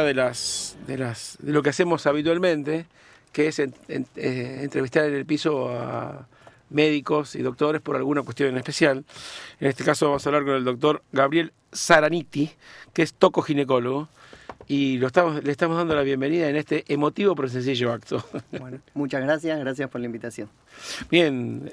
de lo que hacemos habitualmente, que es entrevistar en el piso a médicos y doctores por alguna cuestión en especial. En este caso vamos a hablar con el doctor Gabriel Zaraniti, que es tocoginecólogo, y le estamos dando la bienvenida en este emotivo pero sencillo acto. Bueno, muchas gracias por la invitación. Bien,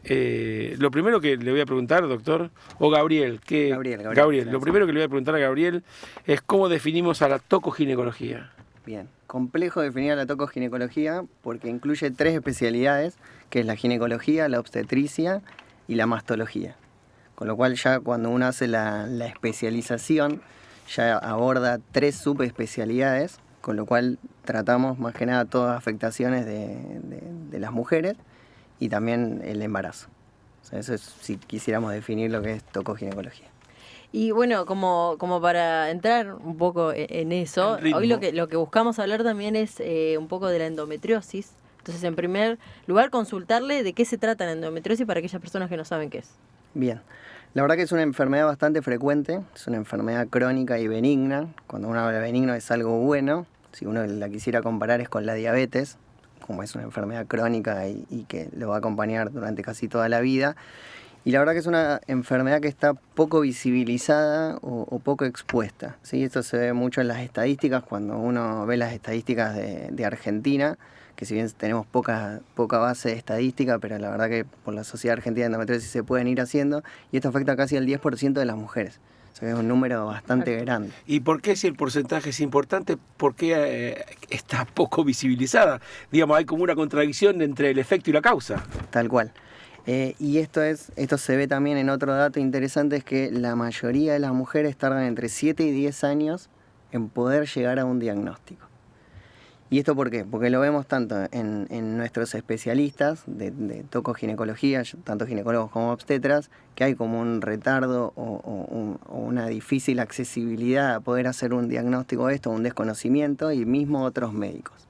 lo primero que le voy a preguntar, doctor, o Gabriel, Gabriel, lo primero que le voy a preguntar a Gabriel es cómo definimos a la tocoginecología. Bien, complejo definir a la tocoginecología porque incluye 3 especialidades, que es la ginecología, la obstetricia y la mastología. Con lo cual ya cuando uno hace la especialización, ya aborda 3 subespecialidades, con lo cual tratamos más que nada todas afectaciones de las mujeres y también el embarazo. O sea, eso es si quisiéramos definir lo que es tocoginecología. Y bueno, como para entrar un poco en eso, hoy lo que buscamos hablar también es un poco de la endometriosis. Entonces, en primer lugar, consultarle de qué se trata la endometriosis para aquellas personas que no saben qué es. Bien, la verdad que es una enfermedad bastante frecuente, es una enfermedad crónica y benigna. Cuando uno habla de benigno es algo bueno, si uno la quisiera comparar es con la diabetes, como es una enfermedad crónica y que lo va a acompañar durante casi toda la vida. Y la verdad que es una enfermedad que está poco visibilizada o poco expuesta, ¿sí? Esto se ve mucho en las estadísticas, cuando uno ve las estadísticas de Argentina, que si bien tenemos poca base de estadística, pero la verdad que por la Sociedad Argentina de Endometriosis se pueden ir haciendo, y esto afecta casi al 10% de las mujeres. O sea que es un número bastante grande. ¿Y por qué si el porcentaje es importante, por qué está poco visibilizada? Digamos, hay como una contradicción entre el efecto y la causa. Tal cual. Y esto se ve también en otro dato interesante, es que la mayoría de las mujeres tardan entre 7 y 10 años en poder llegar a un diagnóstico. ¿Y esto por qué? Porque lo vemos tanto en nuestros especialistas de tocoginecología, tanto ginecólogos como obstetras, que hay como un retardo o una difícil accesibilidad a poder hacer un diagnóstico de esto, un desconocimiento, y mismo otros médicos.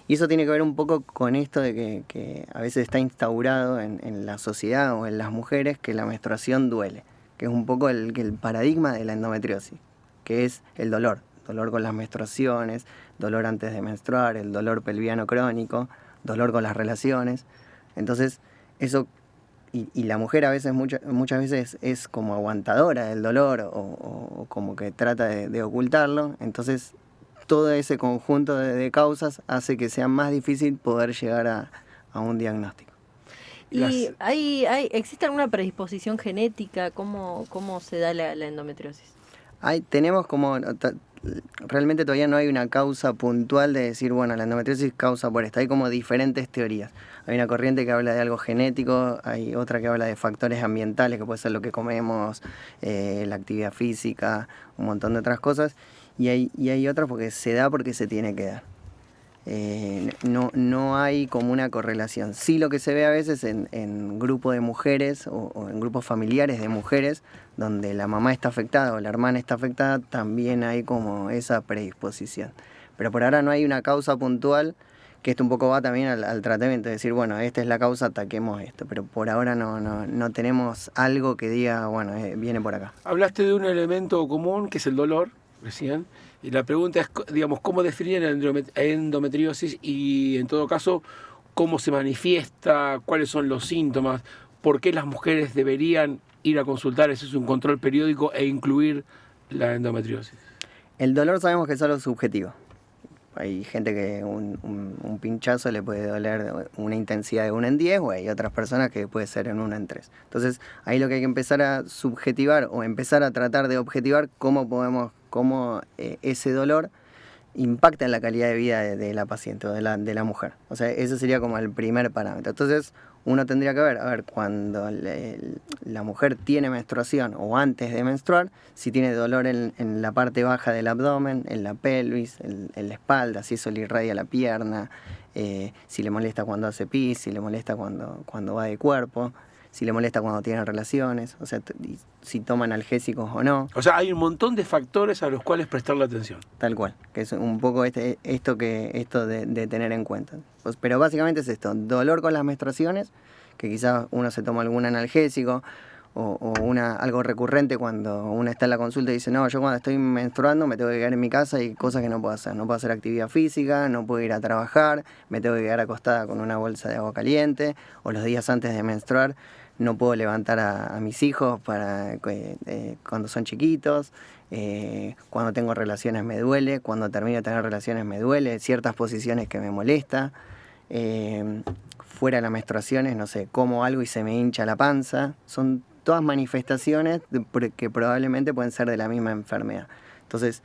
Y eso tiene que ver un poco con esto de que a veces está instaurado en la sociedad o en las mujeres que la menstruación duele, que es un poco el paradigma de la endometriosis, que es el dolor con las menstruaciones, dolor antes de menstruar, el dolor pelviano crónico, dolor con las relaciones. Entonces, eso, y la mujer a veces, muchas veces es como aguantadora del dolor o como que trata de ocultarlo, entonces todo ese conjunto de causas hace que sea más difícil poder llegar a un diagnóstico. ¿Y existe alguna predisposición genética? ¿Cómo se da la endometriosis? Tenemos como... Realmente todavía no hay una causa puntual de decir, bueno, la endometriosis causa por esto. Hay como diferentes teorías. Hay una corriente que habla de algo genético, hay otra que habla de factores ambientales, que puede ser lo que comemos, la actividad física, un montón de otras cosas. Y hay otra porque se da porque se tiene que dar. No hay como una correlación. Sí, lo que se ve a veces en grupos de mujeres o en grupos familiares de mujeres donde la mamá está afectada o la hermana está afectada, también hay como esa predisposición. Pero por ahora no hay una causa puntual, que esto un poco va también al tratamiento, decir, bueno, esta es la causa, ataquemos esto. Pero por ahora no tenemos algo que diga, bueno, viene por acá. Hablaste de un elemento común que es el dolor, recién. Y la pregunta es, digamos, ¿cómo definir la endometriosis y, en todo caso, cómo se manifiesta, cuáles son los síntomas, por qué las mujeres deberían ir a consultar, ese es un control periódico, e incluir la endometriosis? El dolor sabemos que es algo subjetivo. Hay gente que un pinchazo le puede doler una intensidad de 1 en 10, o hay otras personas que puede ser en 1 en 3. Entonces, ahí lo que hay que empezar a subjetivar o empezar a tratar de objetivar cómo ese dolor impacta en la calidad de vida de la paciente o de la mujer. O sea, ese sería como el primer parámetro. Entonces, uno tendría que ver cuando la mujer tiene menstruación o antes de menstruar, si tiene dolor en la parte baja del abdomen, en la pelvis, en la espalda, si eso le irradia la pierna, si le molesta cuando hace pis, si le molesta cuando va de cuerpo, si le molesta cuando tienen relaciones, o sea, si toman analgésicos o no. O sea, hay un montón de factores a los cuales prestarle atención. Tal cual, que es un poco esto de tener en cuenta. Pues, pero básicamente es esto, dolor con las menstruaciones, que quizás uno se toma algún analgésico, algo recurrente cuando uno está en la consulta y dice, no, yo cuando estoy menstruando me tengo que quedar en mi casa y cosas que no puedo hacer. No puedo hacer actividad física, no puedo ir a trabajar, me tengo que quedar acostada con una bolsa de agua caliente, o los días antes de menstruar no puedo levantar a mis hijos cuando son chiquitos, cuando tengo relaciones me duele, cuando termino de tener relaciones me duele, ciertas posiciones que me molesta. Fuera de las menstruaciones, no sé, como algo y se me hincha la panza. Son todas manifestaciones que probablemente pueden ser de la misma enfermedad. Entonces,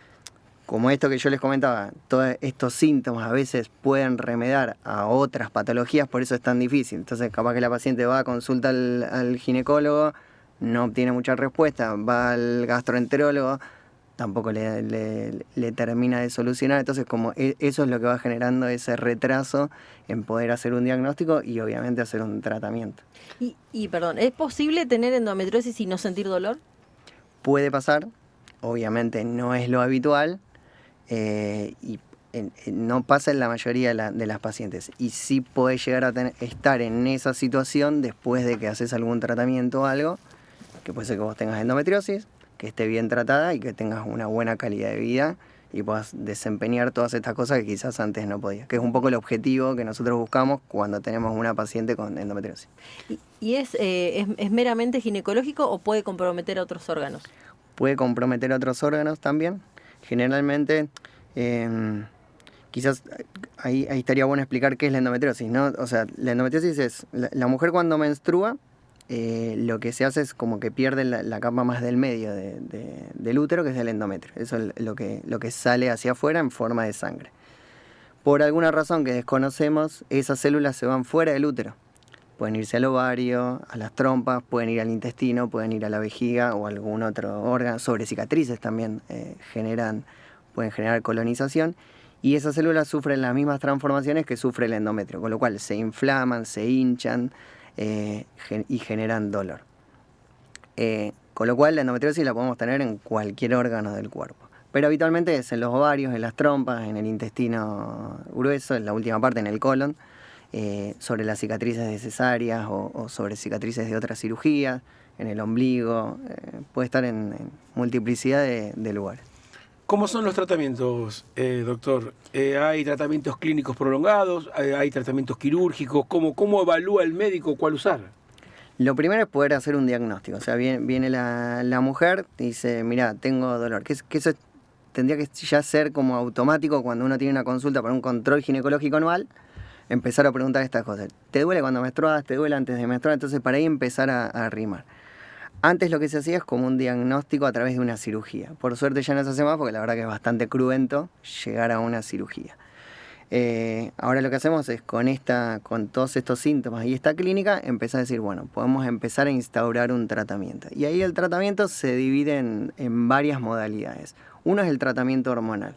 como esto que yo les comentaba, todos estos síntomas a veces pueden remediar a otras patologías, por eso es tan difícil. Entonces, capaz que la paciente va a consulta al ginecólogo, no obtiene mucha respuesta, va al gastroenterólogo, tampoco le termina de solucionar. Entonces, como eso es lo que va generando ese retraso en poder hacer un diagnóstico y obviamente hacer un tratamiento. Y perdón, ¿es posible tener endometriosis y no sentir dolor? Puede pasar, obviamente no es lo habitual, no pasa en la mayoría de las pacientes. Y sí podés llegar a estar en esa situación después de que haces algún tratamiento o algo, que puede ser que vos tengas endometriosis, que esté bien tratada y que tengas una buena calidad de vida y puedas desempeñar todas estas cosas que quizás antes no podías, que es un poco el objetivo que nosotros buscamos cuando tenemos una paciente con endometriosis. ¿Y es meramente ginecológico o puede comprometer a otros órganos? Puede comprometer a otros órganos también. Generalmente, quizás ahí estaría bueno explicar qué es la endometriosis, ¿no? O sea, la endometriosis es la mujer cuando menstrua. Lo que se hace es como que pierde la capa más del medio del útero, que es el endometrio. Eso es lo que sale hacia afuera en forma de sangre. Por alguna razón que desconocemos, esas células se van fuera del útero. Pueden irse al ovario, a las trompas, pueden ir al intestino, pueden ir a la vejiga o a algún otro órgano. Sobre cicatrices también pueden generar colonización. Y esas células sufren las mismas transformaciones que sufre el endometrio, con lo cual se inflaman, se hinchan, y generan dolor. Con lo cual la endometriosis la podemos tener en cualquier órgano del cuerpo. Pero habitualmente es en los ovarios, en las trompas, en el intestino grueso, en la última parte, en el colon, sobre las cicatrices de cesáreas o sobre cicatrices de otras cirugías, en el ombligo, puede estar en multiplicidad de lugares. ¿Cómo son los tratamientos, doctor? ¿Hay tratamientos clínicos prolongados? ¿Hay tratamientos quirúrgicos? ¿Cómo evalúa el médico cuál usar? Lo primero es poder hacer un diagnóstico. O sea, viene la mujer y dice, mira, tengo dolor. Que eso tendría que ya ser como automático cuando uno tiene una consulta para un control ginecológico anual, empezar a preguntar estas cosas. ¿Te duele cuando menstruas? ¿Te duele antes de menstruar? Entonces, para ahí empezar a arrimar. Antes lo que se hacía es como un diagnóstico a través de una cirugía. Por suerte ya no se hace más porque la verdad que es bastante cruento llegar a una cirugía. Ahora lo que hacemos es con todos estos síntomas y esta clínica empezar a decir, bueno, podemos empezar a instaurar un tratamiento. Y ahí el tratamiento se divide en varias modalidades. Uno es el tratamiento hormonal.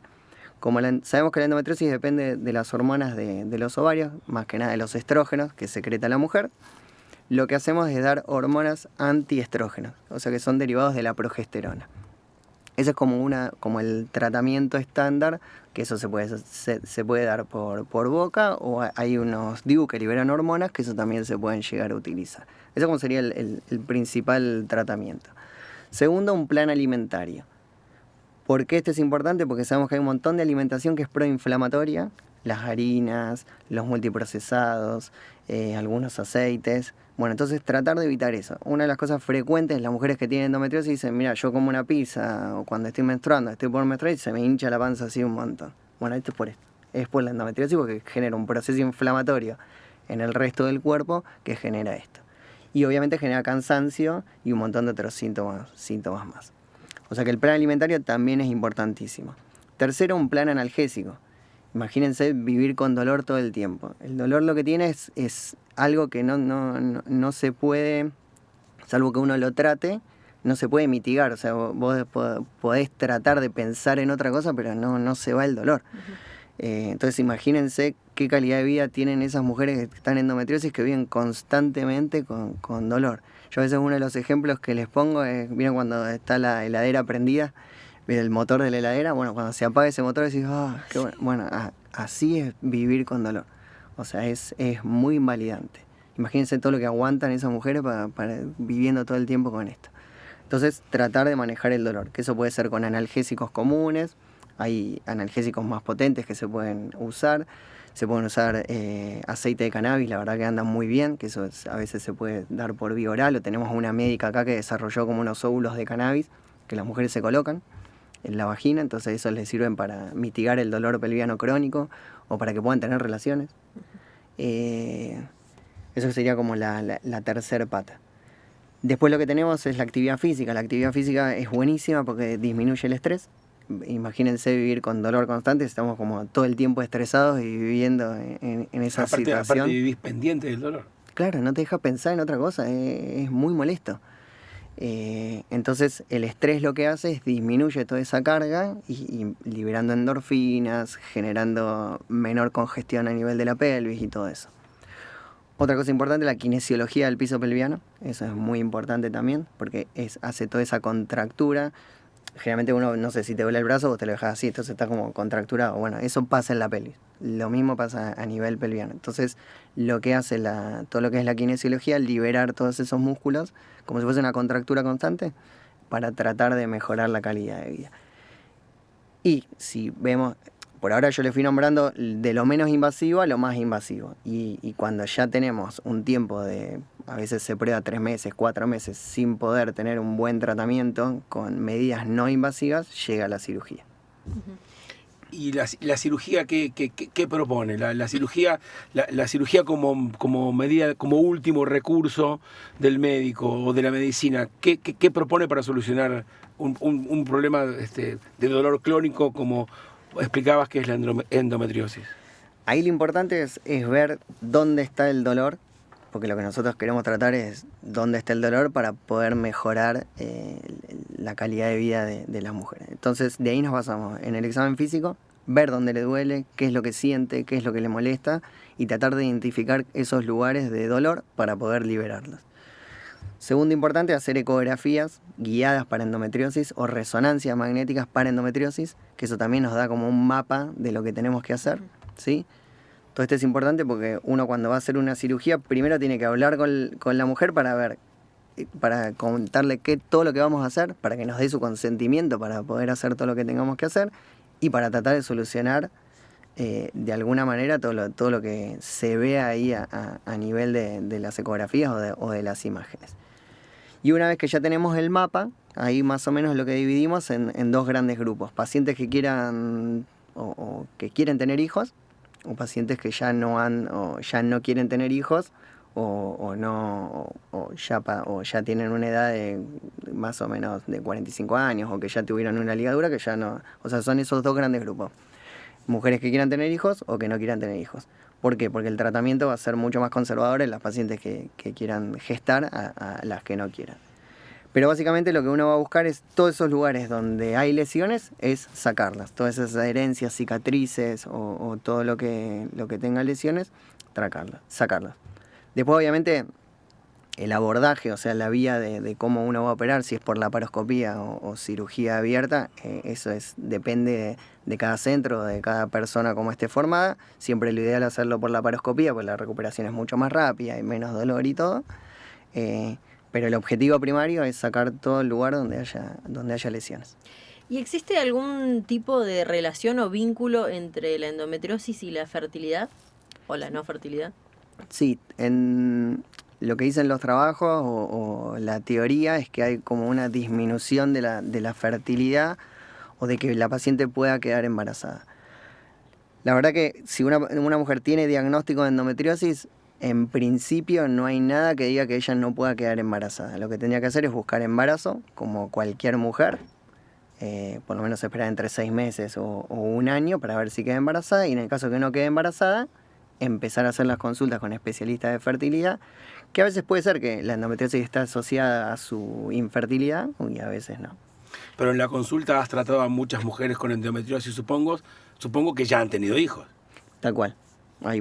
Como sabemos que la endometriosis depende de las hormonas de los ovarios, más que nada de los estrógenos que secreta la mujer. Lo que hacemos es dar hormonas antiestrógenos, o sea que son derivados de la progesterona. Ese es como el tratamiento estándar, que eso se puede dar por boca, o hay unos DIU que liberan hormonas, que eso también se pueden llegar a utilizar. Eso como sería el principal tratamiento. Segundo, un plan alimentario. ¿Por qué este es importante? Porque sabemos que hay un montón de alimentación que es proinflamatoria, las harinas, los multiprocesados, algunos aceites. Bueno, entonces tratar de evitar eso. Una de las cosas frecuentes, las mujeres que tienen endometriosis dicen, mira, yo como una pizza, o cuando estoy menstruando, estoy por menstruar y se me hincha la panza así un montón. Bueno, esto es por esto. Es por la endometriosis porque genera un proceso inflamatorio en el resto del cuerpo que genera esto. Y obviamente genera cansancio y un montón de otros síntomas más. O sea que el plan alimentario también es importantísimo. Tercero, un plan analgésico. Imagínense vivir con dolor todo el tiempo. El dolor lo que tiene es algo que no se puede, salvo que uno lo trate, no se puede mitigar. O sea, vos podés tratar de pensar en otra cosa, pero no se va el dolor. Uh-huh. Entonces imagínense qué calidad de vida tienen esas mujeres que están en endometriosis, que viven constantemente con dolor. Yo a veces uno de los ejemplos que les pongo es, ¿vieron cuando está la heladera prendida? El motor de la heladera, bueno, cuando se apaga ese motor decís, qué bueno, así es vivir con dolor. O sea, es muy invalidante. Imagínense todo lo que aguantan esas mujeres para viviendo todo el tiempo con esto. Entonces, tratar de manejar el dolor, que eso puede ser con analgésicos comunes, hay analgésicos más potentes que se pueden usar aceite de cannabis, la verdad que andan muy bien, que eso a veces se puede dar por vía oral, o tenemos una médica acá que desarrolló como unos óvulos de cannabis que las mujeres se colocan en la vagina, entonces esos les sirven para mitigar el dolor pelviano crónico o para que puedan tener relaciones. Eso sería como la tercera pata. Después lo que tenemos es la actividad física. La actividad física es buenísima porque disminuye el estrés. Imagínense vivir con dolor constante, estamos como todo el tiempo estresados y viviendo en esa situación. Aparte vivís pendiente del dolor. Claro, no te deja pensar en otra cosa, es muy molesto. Entonces el estrés lo que hace es disminuye toda esa carga y liberando endorfinas, generando menor congestión a nivel de la pelvis y todo eso. Otra cosa importante, la kinesiología del piso pelviano, eso es muy importante también porque hace toda esa contractura. Generalmente uno, no sé, si te duele el brazo vos te lo dejas así, entonces está como contracturado. Bueno, eso pasa en la pelvis. Lo mismo pasa a nivel pelviano. Entonces, lo que hace todo lo que es la kinesiología, liberar todos esos músculos, como si fuese una contractura constante, para tratar de mejorar la calidad de vida. Y si vemos, por ahora yo le fui nombrando de lo menos invasivo a lo más invasivo. Y cuando ya tenemos un tiempo a veces se prueba 3 meses, 4 meses, sin poder tener un buen tratamiento con medidas no invasivas, llega la cirugía. ¿Y la cirugía qué propone? La cirugía como medida, como último recurso del médico o de la medicina, ¿qué propone para solucionar un problema de dolor crónico como explicabas que es la endometriosis? Ahí lo importante es ver dónde está el dolor, porque lo que nosotros queremos tratar es dónde está el dolor para poder mejorar la calidad de vida de las mujeres. Entonces, de ahí nos basamos en el examen físico, ver dónde le duele, qué es lo que siente, qué es lo que le molesta y tratar de identificar esos lugares de dolor para poder liberarlos. Segundo importante, hacer ecografías guiadas para endometriosis o resonancias magnéticas para endometriosis, que eso también nos da como un mapa de lo que tenemos que hacer, ¿sí? Todo esto es importante porque uno cuando va a hacer una cirugía primero tiene que hablar con la mujer para contarle todo lo que vamos a hacer, para que nos dé su consentimiento para poder hacer todo lo que tengamos que hacer y para tratar de solucionar de alguna manera todo lo que se ve ahí a nivel de las ecografías o de las imágenes. Y una vez que ya tenemos el mapa, ahí más o menos lo que dividimos en 2 grandes grupos. Pacientes que quieran o que quieren tener hijos, o pacientes que ya no quieren tener hijos, o ya tienen una edad de más o menos de 45 años, o que ya tuvieron una ligadura, que ya no. O sea, son esos 2 grandes grupos. Mujeres que quieran tener hijos o que no quieran tener hijos. ¿Por qué? Porque el tratamiento va a ser mucho más conservador en las pacientes que quieran gestar a las que no quieran. Pero básicamente lo que uno va a buscar es todos esos lugares donde hay lesiones, es sacarlas. Todas esas adherencias, cicatrices o todo lo que tenga lesiones, sacarlas. Después obviamente el abordaje, o sea, la vía de cómo uno va a operar, si es por laparoscopía o cirugía abierta, eso depende de cada centro, de cada persona como esté formada. Siempre lo ideal es hacerlo por laparoscopía, porque la recuperación es mucho más rápida, hay menos dolor y todo. Pero el objetivo primario es sacar todo el lugar donde haya lesiones. ¿Y existe algún tipo de relación o vínculo entre la endometriosis y la fertilidad o la no fertilidad? Sí, en lo que dicen los trabajos o la teoría es que hay como una disminución de la fertilidad o de que la paciente pueda quedar embarazada. La verdad que si una mujer tiene diagnóstico de endometriosis, en principio no hay nada que diga que ella no pueda quedar embarazada. Lo que tendría que hacer es buscar embarazo, como cualquier mujer, por lo menos esperar entre 6 meses o 1 año para ver si queda embarazada, y en el caso que no quede embarazada, empezar a hacer las consultas con especialistas de fertilidad, que a veces puede ser que la endometriosis está asociada a su infertilidad y a veces no. Pero en la consulta has tratado a muchas mujeres con endometriosis, supongo que ya han tenido hijos. Tal cual.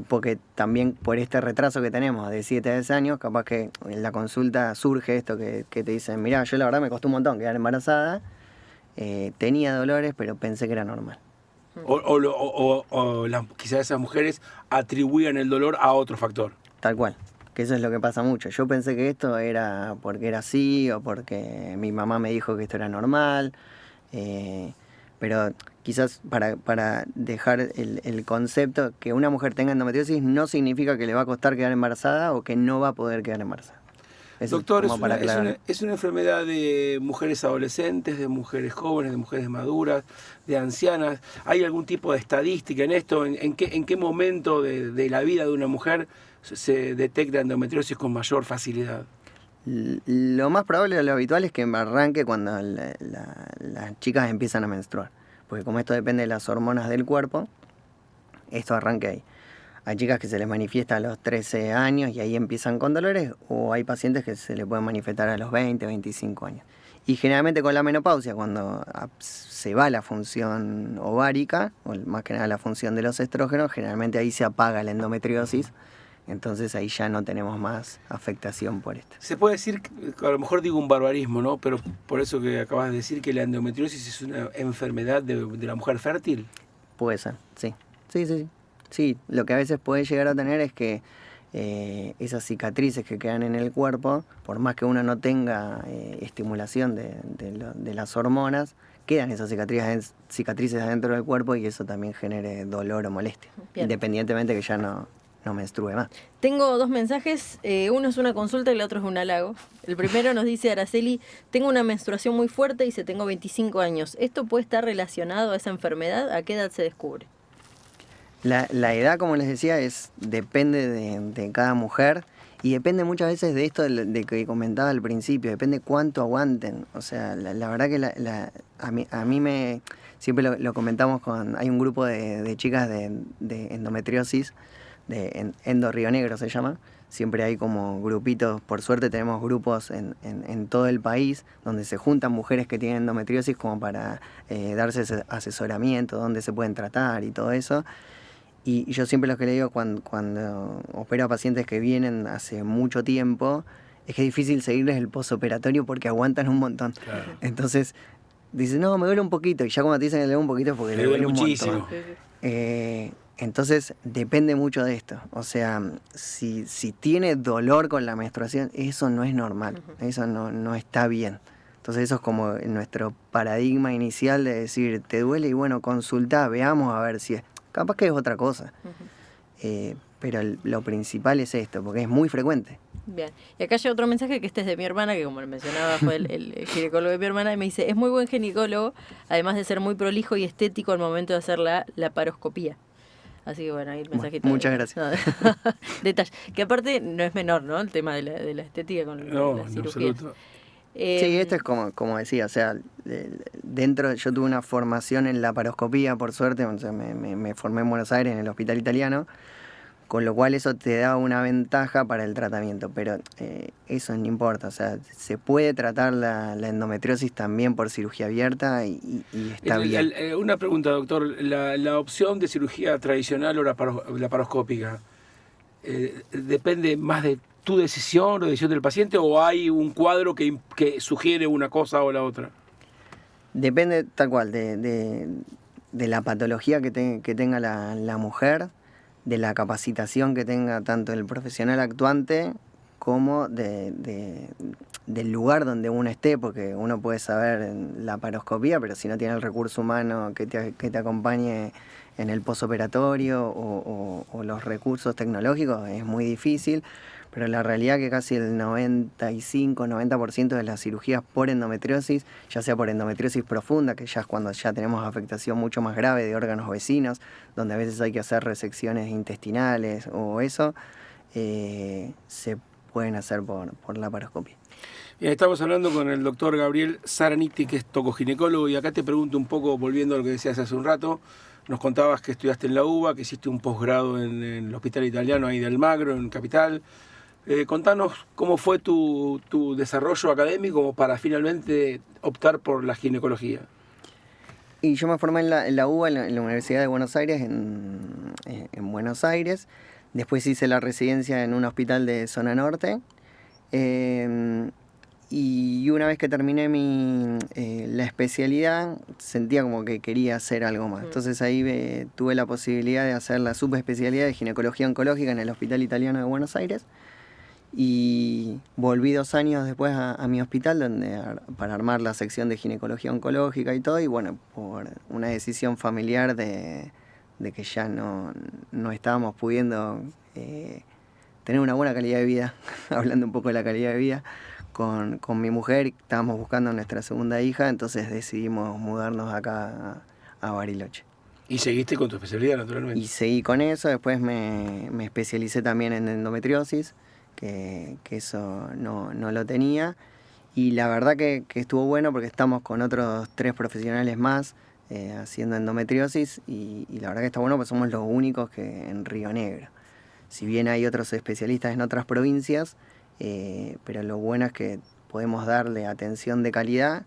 Porque también por este retraso que tenemos de 7 a 10 años, capaz que en la consulta surge esto que te dicen, mirá, yo la verdad me costó un montón quedar embarazada, tenía dolores, pero pensé que era normal. O quizás esas mujeres atribuían el dolor a otro factor. Tal cual. que eso es lo que pasa mucho. Yo pensé que esto era porque era así o porque mi mamá me dijo que esto era normal, pero quizás para dejar el concepto que una mujer tenga endometriosis no significa que le va a costar quedar embarazada o que no va a poder quedar embarazada. Eso Doctor, como para aclarar. es una enfermedad de mujeres adolescentes, de mujeres jóvenes, de mujeres maduras, de ancianas. ¿Hay algún tipo de estadística en esto? ¿En qué momento de la vida de una mujer se detecta endometriosis con mayor facilidad? Lo más probable o lo habitual es que arranque cuando las chicas empiezan a menstruar, porque como esto depende de las hormonas del cuerpo, esto arranque ahí. Hay chicas que se les manifiesta a los 13 años y ahí empiezan con dolores, o hay pacientes que se les pueden manifestar a los 20, 25 años. Y generalmente con la menopausia, cuando se va la función ovárica, o más que nada la función de los estrógenos, generalmente ahí se apaga la endometriosis, entonces ahí ya no tenemos más afectación por esto. Se puede decir, a lo mejor digo un barbarismo, ¿no? Pero por eso que acabas de decir que la endometriosis es una enfermedad de la mujer fértil. Puede ser, sí. Sí. Sí, lo que a veces puede llegar a tener es que esas cicatrices que quedan en el cuerpo, por más que uno no tenga estimulación de las hormonas, quedan esas cicatrices adentro del cuerpo y eso también genere dolor o molestia, Bien. Independientemente que ya no menstrue más. Tengo dos mensajes, uno es una consulta y el otro es un halago. El primero nos dice Araceli: tengo una menstruación muy fuerte y tengo 25 años. ¿Esto puede estar relacionado a esa enfermedad? ¿A qué edad se descubre? La edad, como les decía, depende de cada mujer y depende muchas veces de esto de que comentaba al principio, depende cuánto aguanten. O sea, la verdad que a mí siempre lo comentamos hay un grupo de chicas de endometriosis, de Endo Río Negro se llama. Siempre hay como grupitos, por suerte tenemos grupos en todo el país donde se juntan mujeres que tienen endometriosis como para darse ese asesoramiento, dónde se pueden tratar y todo eso. Y yo siempre lo que le digo cuando opero a pacientes que vienen hace mucho tiempo, es que es difícil seguirles el posoperatorio porque aguantan un montón. Claro. Entonces, dicen, no, me duele un poquito. Y ya cuando te dicen que le duele un poquito es porque le duele un muchísimo. montón. Entonces, depende mucho de esto. O sea, si tiene dolor con la menstruación, eso no es normal. Eso no está bien. Entonces eso es como nuestro paradigma inicial de decir, te duele y bueno, consultá, veamos a ver si es... Capaz que es otra cosa, pero lo principal es esto, porque es muy frecuente. Bien, y acá llega otro mensaje que este es de mi hermana, que como le mencionaba fue el ginecólogo de mi hermana, y me dice: es muy buen ginecólogo, además de ser muy prolijo y estético al momento de hacer la laparoscopía. Así que bueno, ahí el mensajito. Muchas gracias. Detalle, que aparte no es menor, ¿no? El tema de la estética con la cirugía. Absoluto. Sí, esto es como decía, o sea, yo tuve una formación en laparoscopía, por suerte, o sea, me formé en Buenos Aires, en el Hospital Italiano, con lo cual eso te da una ventaja para el tratamiento, pero eso no importa, o sea, se puede tratar la endometriosis también por cirugía abierta y está bien. Una pregunta, doctor, la opción de cirugía tradicional o laparoscópica, ¿depende más de tu decisión o decisión del paciente o hay un cuadro que sugiere una cosa o la otra? Depende tal cual de la patología que tenga la mujer, de la capacitación que tenga tanto el profesional actuante como del lugar donde uno esté, porque uno puede saber en la laparoscopía, pero si no tiene el recurso humano que te acompañe en el posoperatorio o los recursos tecnológicos, es muy difícil. Pero la realidad es que casi el 95-90% de las cirugías por endometriosis, ya sea por endometriosis profunda, que ya es cuando ya tenemos afectación mucho más grave de órganos vecinos, donde a veces hay que hacer resecciones intestinales o eso, se pueden hacer por laparoscopia. Bien, estamos hablando con el doctor Gabriel Zaraniti, que es tocoginecólogo, y acá te pregunto un poco, volviendo a lo que decías hace un rato, nos contabas que estudiaste en la UBA, que hiciste un posgrado en el Hospital Italiano ahí de Almagro, en Capital. Contanos cómo fue tu desarrollo académico como para finalmente optar por la ginecología. Y yo me formé en la UBA, en la Universidad de Buenos Aires, en Buenos Aires. Después hice la residencia en un hospital de zona norte. Y una vez que terminé la especialidad, sentía como que quería hacer algo más. Entonces ahí tuve la posibilidad de hacer la subespecialidad de ginecología oncológica en el Hospital Italiano de Buenos Aires. Y volví 2 años después a mi hospital para armar la sección de ginecología oncológica y todo, y bueno, por una decisión familiar de que ya no estábamos pudiendo tener una buena calidad de vida, hablando un poco de la calidad de vida, con mi mujer, estábamos buscando nuestra segunda hija, entonces decidimos mudarnos acá a Bariloche. ¿Y seguiste con tu especialidad, naturalmente? Y seguí con eso, después me especialicé también en endometriosis, que eso no lo tenía, y la verdad que estuvo bueno porque estamos con otros 3 profesionales más haciendo endometriosis, y la verdad que está bueno porque somos los únicos que en Río Negro. Si bien hay otros especialistas en otras provincias, pero lo bueno es que podemos darle atención de calidad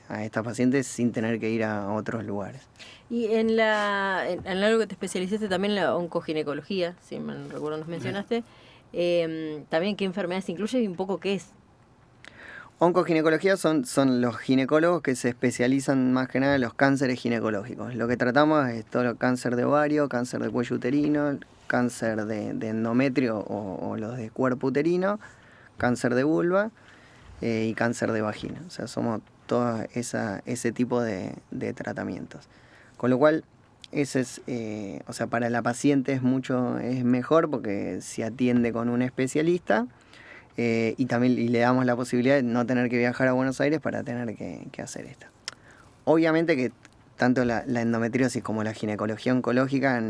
a estas pacientes sin tener que ir a otros lugares. Y en algo que te especializaste también, la oncoginecología, si me recuerdo nos mencionaste, también qué enfermedades incluye y un poco qué es. Oncoginecología son los ginecólogos que se especializan más que nada en los cánceres ginecológicos. Lo que tratamos es todo el cáncer de ovario, cáncer de cuello uterino, cáncer de endometrio o los de cuerpo uterino, cáncer de vulva y cáncer de vagina. O sea, somos todo ese tipo de tratamientos. Con lo cual, ese es, o sea, para la paciente es mejor porque se atiende con un especialista. Y también le damos la posibilidad de no tener que viajar a Buenos Aires para tener que hacer esto. Obviamente que tanto la endometriosis como la ginecología oncológica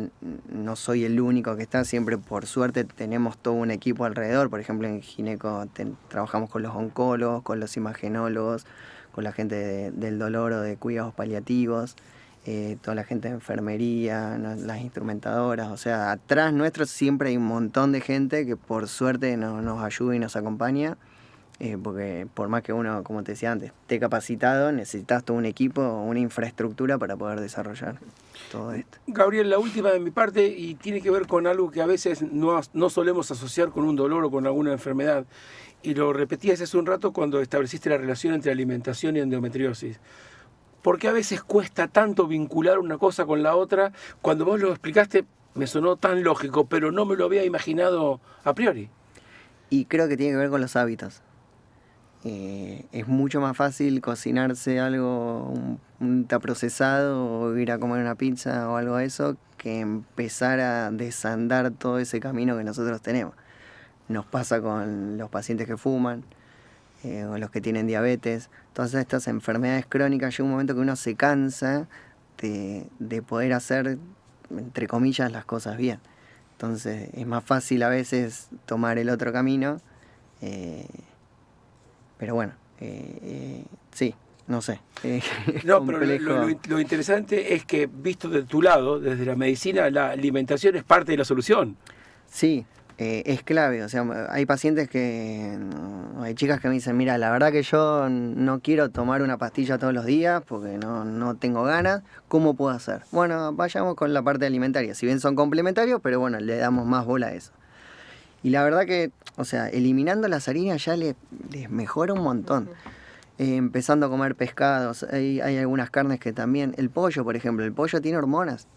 no soy el único que está, siempre por suerte tenemos todo un equipo alrededor. Por ejemplo, en gineco trabajamos con los oncólogos, con los imagenólogos, con la gente del dolor o de cuidados paliativos, toda la gente de enfermería, las instrumentadoras. O sea, atrás nuestro siempre hay un montón de gente que por suerte nos ayuda y nos acompaña, porque por más que uno, como te decía antes, esté capacitado, necesitas todo un equipo, una infraestructura para poder desarrollar todo esto. Gabriel, la última de mi parte, y tiene que ver con algo que a veces no solemos asociar con un dolor o con alguna enfermedad, y lo repetías hace un rato cuando estableciste la relación entre alimentación y endometriosis. ¿Por qué a veces cuesta tanto vincular una cosa con la otra? Cuando vos lo explicaste me sonó tan lógico, pero no me lo había imaginado a priori. Y creo que tiene que ver con los hábitos. Es mucho más fácil cocinarse algo, un ultraprocesado, o ir a comer una pizza o algo de eso, que empezar a desandar todo ese camino que nosotros tenemos. Nos pasa con los pacientes que fuman, o los que tienen diabetes. Todas estas enfermedades crónicas, llega un momento que uno se cansa de poder hacer, entre comillas, las cosas bien. Entonces es más fácil a veces tomar el otro camino, pero bueno, sí, no sé. No, pero lo interesante es que, visto de tu lado, desde la medicina, la alimentación es parte de la solución. Sí, es clave. O sea, hay pacientes hay chicas que me dicen, mira, la verdad que yo no quiero tomar una pastilla todos los días porque no tengo ganas. ¿Cómo puedo hacer? Bueno, vayamos con la parte alimentaria. Si bien son complementarios, pero bueno, le damos más bola a eso. Y la verdad que, o sea, eliminando las harinas ya les mejora un montón. Empezando a comer pescados, hay algunas carnes que también... El pollo, por ejemplo, el pollo tiene hormonas.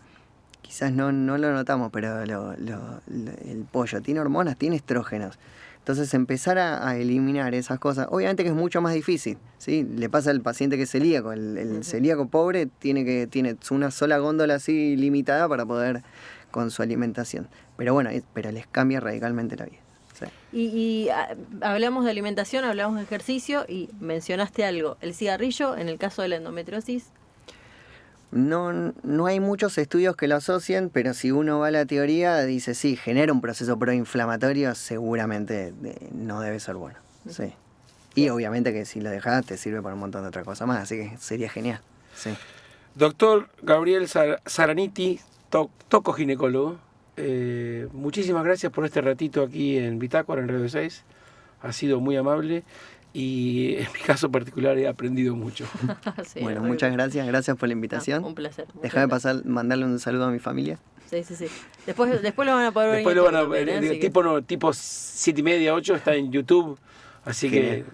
Quizás no lo notamos, pero el pollo tiene hormonas, tiene estrógenos. Entonces empezar a eliminar esas cosas, obviamente que es mucho más difícil, ¿sí? Le pasa al paciente que es celíaco. El celíaco pobre tiene una sola góndola así limitada para poder con su alimentación. Pero bueno, pero les cambia radicalmente la vida. Sí. Y hablamos de alimentación, hablamos de ejercicio y mencionaste algo, el cigarrillo en el caso de la endometriosis. No hay muchos estudios que lo asocien, pero si uno va a la teoría, dice sí, genera un proceso proinflamatorio, seguramente no debe ser bueno. Sí. Y obviamente que si lo dejas te sirve para un montón de otras cosas más, así que sería genial. Sí. Doctor Gabriel Zaraniti, tocoginecólogo, muchísimas gracias por este ratito aquí en Bitácora, en Radio 6. Ha sido muy amable. Y en mi caso particular he aprendido mucho. Sí, bueno, muchas gracias por la invitación. Un placer. Déjame mandarle un saludo a mi familia. Sí. Después lo van a poder ver. Después lo van a ver, tipo 7:30, 8 está en YouTube Así que...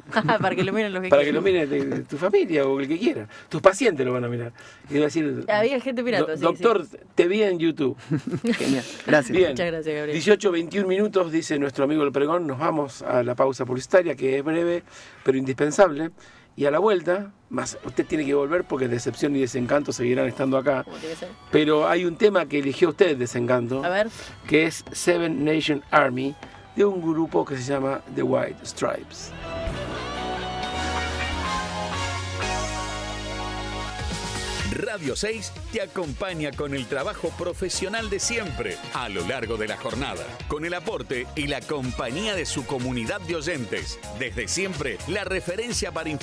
Para que lo miren los que Para que quieran. lo miren de tu familia o el que quiera. Tus pacientes lo van a mirar. Y van a decir, Había gente mirando, sí, doctor, te vi en YouTube. Genial. Gracias. Bien. Muchas gracias, Gabriel. 18, 21 minutos, dice nuestro amigo El Pregón. Nos vamos a la pausa publicitaria, que es breve, pero indispensable. Y a la vuelta, más usted tiene que volver porque Decepción y Desencanto seguirán estando acá. Como tiene que ser. Pero hay un tema que eligió usted, Desencanto, A ver. que es Seven Nation Army, de un grupo que se llama The White Stripes. Radio 6 te acompaña con el trabajo profesional de siempre a lo largo de la jornada, con el aporte y la compañía de su comunidad de oyentes. Desde siempre, la referencia para